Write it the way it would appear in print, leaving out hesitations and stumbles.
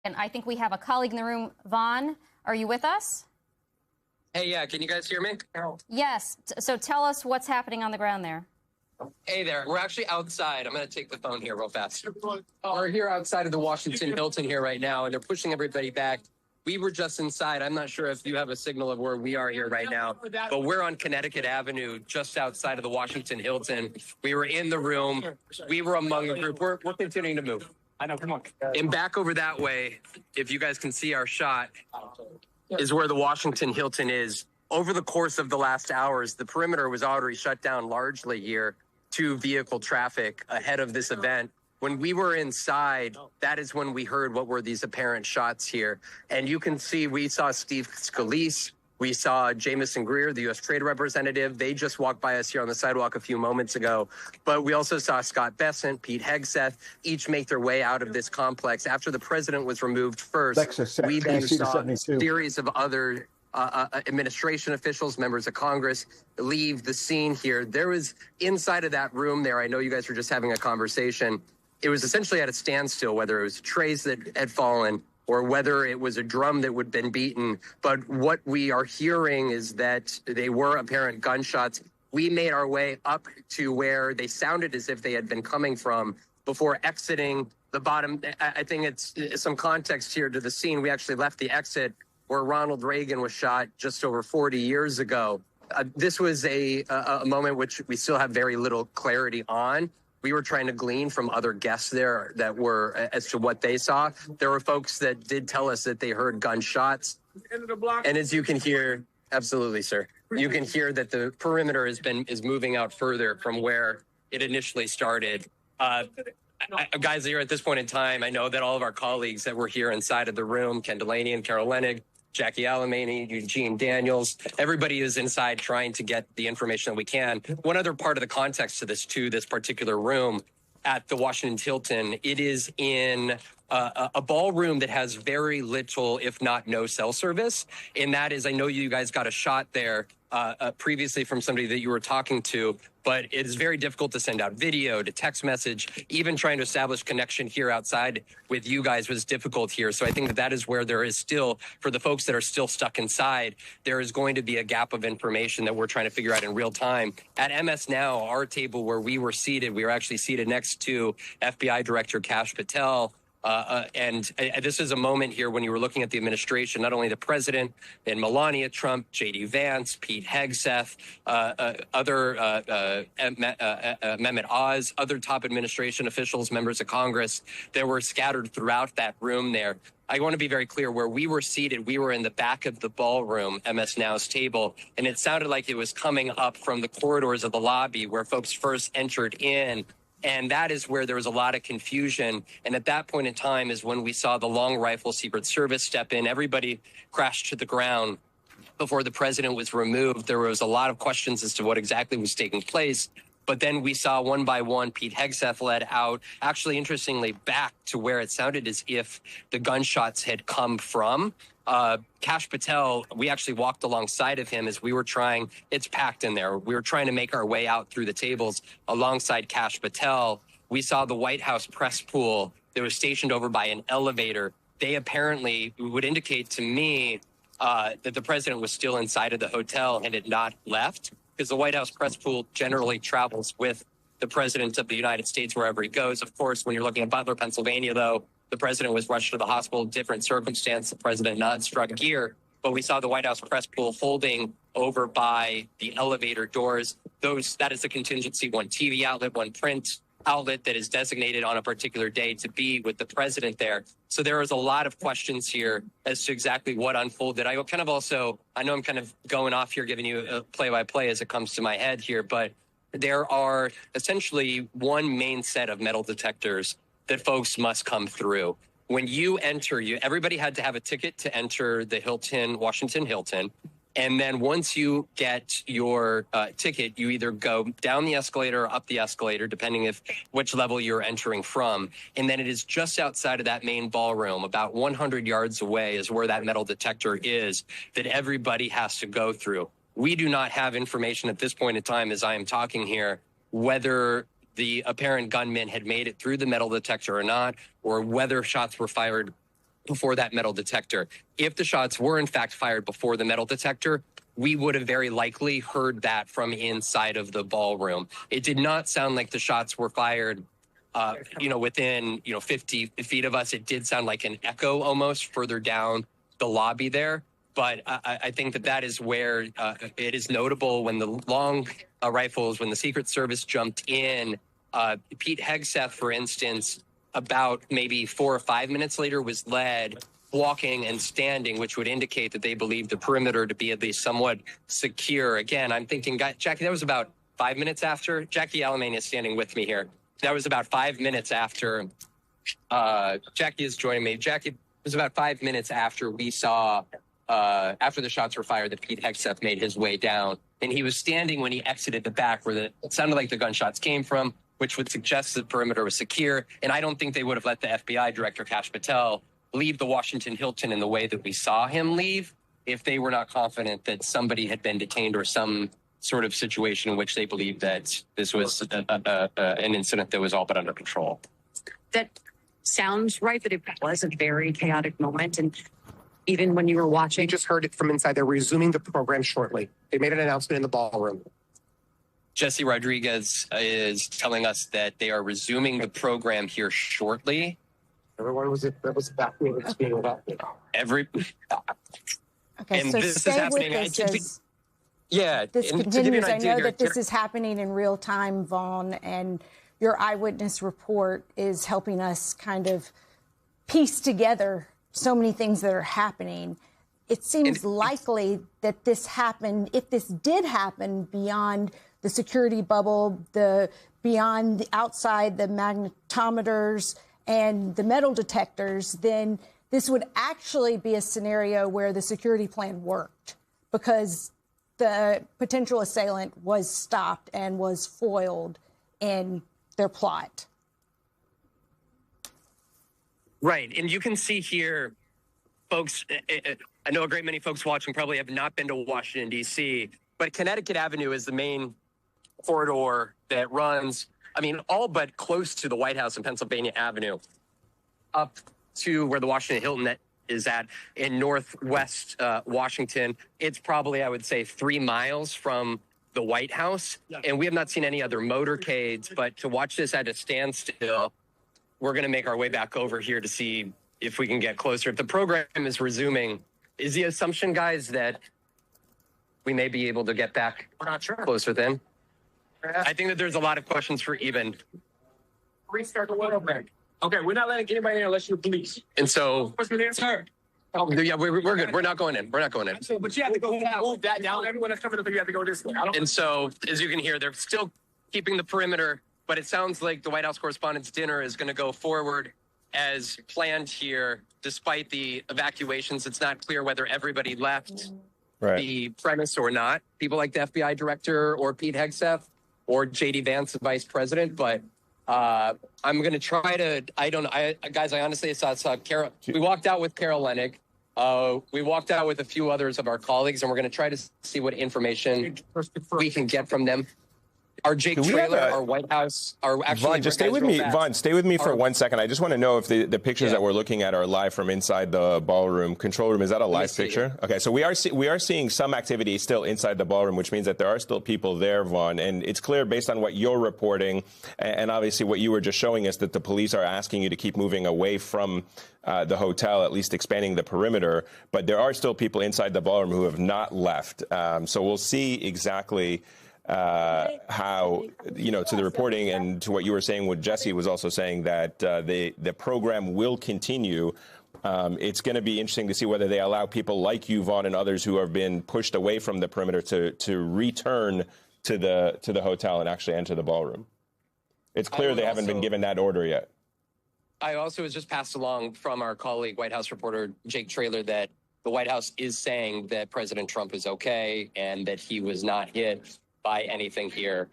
And I think we have a colleague in the room. Vaughn, are you with us? Hey, yeah, can you guys hear me? Yes. So tell us what's happening on the ground there. Hey there, we're actually outside. I'm going to take the phone here real fast. We're here outside of the Washington Hilton here right now, and they're pushing everybody back. We were just inside. I'm not sure if you have a signal of where we are here right now, but we're on Connecticut Avenue, just outside of the Washington Hilton. We were in the room. We were among the group. We're continuing to move. I know, come on. And back over that way, if you guys can see our shot, is where the Washington Hilton is. Over the course of the last hours, the perimeter was already shut down largely here to vehicle traffic ahead of this event. When we were inside, that is when we heard what were these apparent shots here. And you can see we saw Steve Scalise, we saw Jamison Greer, the U.S. Trade Representative. They just walked by us here on the sidewalk a few moments ago. But we also saw Scott Bessent, Pete Hegseth, each make their way out of this complex. After the president was removed first, we then saw a series of other administration officials, members of Congress, leave the scene here. There was inside of that room there, I know you guys were just having a conversation. It was essentially at a standstill, whether it was trays that had fallen or whether it was a drum that would have been beaten. But what we are hearing is that they were apparent gunshots. We made our way up to where they sounded as if they had been coming from before exiting the bottom. I think it's some context here to the scene. We actually left the exit where Ronald Reagan was shot just over 40 years ago. This was a moment which we still have very little clarity on. We were trying to glean from other guests there that were as to what they saw. There were folks that did tell us that they heard gunshots. And as you can hear, absolutely, sir. You can hear that the perimeter is moving out further from where it initially started. Guys, here at this point in time, I know that all of our colleagues that were here inside of the room, Ken Delaney and Carol Lenig, Jackie Alamany, Eugene Daniels, everybody is inside trying to get the information that we can. One other part of the context to this particular room at the Washington Hilton, it is in a ballroom that has very little, if not no, cell service. And that is, I know you guys got a shot there previously from somebody that you were talking to, but it is very difficult to send out video, to text message. Even trying to establish connection here outside with you guys was difficult here. So I think that is where there is still, for the folks that are still stuck inside, there is going to be a gap of information that we're trying to figure out in real time. At MS Now, our table where we were seated, we were actually seated next to FBI Director Kash Patel. And this is a moment here when you were looking at the administration, not only the president and Melania Trump, J.D. Vance, Pete Hegseth, Mehmet Oz, other top administration officials, members of Congress that were scattered throughout that room there. I want to be very clear, where we were seated, we were in the back of the ballroom, MS Now's table, and it sounded like it was coming up from the corridors of the lobby where folks first entered in. And that is where there was a lot of confusion. And at that point in time is when we saw the long rifle Secret Service step in. Everybody crashed to the ground before the president was removed. There was a lot of questions as to what exactly was taking place. But then we saw one by one Pete Hegseth led out, actually, interestingly, back to where it sounded as if the gunshots had come from. Kash Patel, we actually walked alongside of him as we were trying, it's packed in there. We were trying to make our way out through the tables alongside Kash Patel. We saw the White House press pool that was stationed over by an elevator. They apparently would indicate to me that the president was still inside of the hotel and had not left, because the White House press pool generally travels with the president of the United States wherever he goes. Of course, when you're looking at Butler, Pennsylvania, though, the president was rushed to the hospital, different circumstance, the president not struck gear. But we saw the White House press pool holding over by the elevator doors. That is a contingency, one TV outlet, one print outlet that is designated on a particular day to be with the president there. So there was a lot of questions here as to exactly what unfolded. I know I'm kind of going off here, giving you a play-by-play as it comes to my head here, but there are essentially one main set of metal detectors that folks must come through. When you enter, everybody had to have a ticket to enter the Hilton, Washington Hilton. And then once you get your ticket, you either go down the escalator or up the escalator, depending which level you're entering from. And then it is just outside of that main ballroom, about 100 yards away is where that metal detector is, that everybody has to go through. We do not have information at this point in time, as I am talking here, whether the apparent gunman had made it through the metal detector or not, or whether shots were fired before that metal detector. If the shots were in fact fired before the metal detector, we would have very likely heard that from inside of the ballroom. It did not sound like the shots were fired, within, 50 feet of us. It did sound like an echo almost further down the lobby there. But I think that is where it is notable when the long rifles, when the Secret Service jumped in, Pete Hegseth, for instance, about maybe 4 or 5 minutes later was led walking and standing, which would indicate that they believed the perimeter to be at least somewhat secure. Again, I'm thinking, Jackie, that was about 5 minutes after. Jackie Alamane is standing with me here. That was about 5 minutes after. Jackie is joining me. Jackie, it was about 5 minutes after we saw, after the shots were fired, that Pete Hegseth made his way down. And he was standing when he exited the back where it sounded like the gunshots came from, which would suggest the perimeter was secure. And I don't think they would have let the FBI director, Kash Patel, leave the Washington Hilton in the way that we saw him leave if they were not confident that somebody had been detained or some sort of situation in which they believed that this was an incident that was all but under control. That sounds right, that it was a very chaotic moment. And even when you were watching... We just heard it from inside. They're resuming the program shortly. They made an announcement in the ballroom. Jesse Rodriguez is telling us that they are resuming the program here shortly. Everyone was evacuated. It's being evacuated. Okay, and so this stay is happening. with this Yeah, this and to give you continues. an I idea know here, that this is happening in real time, Vaughn, and your eyewitness report is helping us kind of piece together so many things that are happening. It seems likely that this happened, if this did happen beyond the security bubble, beyond the outside the magnetometers and the metal detectors, then this would actually be a scenario where the security plan worked because the potential assailant was stopped and was foiled in their plot. Right. And you can see here, folks, I know a great many folks watching probably have not been to Washington, D.C., but Connecticut Avenue is the main corridor that runs, all but close to the White House and Pennsylvania Avenue, up to where the Washington Hilton is at in northwest Washington. It's probably, I would say, 3 miles from the White House. And we have not seen any other motorcades, but to watch this at a standstill, we're going to make our way back over here to see if we can get closer. If the program is resuming, is the assumption, guys, that we may be able to get back closer then? I think that there's a lot of questions for Eben. Restart the window back. Okay, we're not letting anybody in unless you're police. And so, What's the answer? yeah, we're good. We're not going in. We're not going in. But you have to go down. Move that down. Everyone that's coming up, you have to go this way. And so, as you can hear, they're still keeping the perimeter, but it sounds like the White House Correspondents' Dinner is going to go forward as planned here, despite the evacuations. It's not clear whether everybody left the premise or not. People like the FBI director or Pete Hegseth or J.D. Vance, the vice president. But I'm going to try to, guys, I honestly saw Carol. We walked out with Carol Lennig. We walked out with a few others of our colleagues, and we're going to try to see what information we can get from them. Our Jake Trailer, our White House, our actually... Vaughn, just stay with me. Vaughn, stay with me for 1 second. I just want to know if the pictures that we're looking at are live from inside the ballroom. Control room, is that a live picture? Okay, so we are seeing some activity still inside the ballroom, which means that there are still people there, Vaughn. And it's clear based on what you're reporting and obviously what you were just showing us that the police are asking you to keep moving away from the hotel, at least expanding the perimeter. But there are still people inside the ballroom who have not left. So we'll see exactly... how, to the reporting and to what you were saying, what Jesse was also saying, that the program will continue. It's going to be interesting to see whether they allow people like you, Vaughn, and others who have been pushed away from the perimeter to return to the hotel and actually enter the ballroom. It's clear they haven't been given that order yet. I also was just passed along from our colleague, White House reporter Jake Trailer, that the White House is saying that President Trump is okay and that he was not hit by anything here.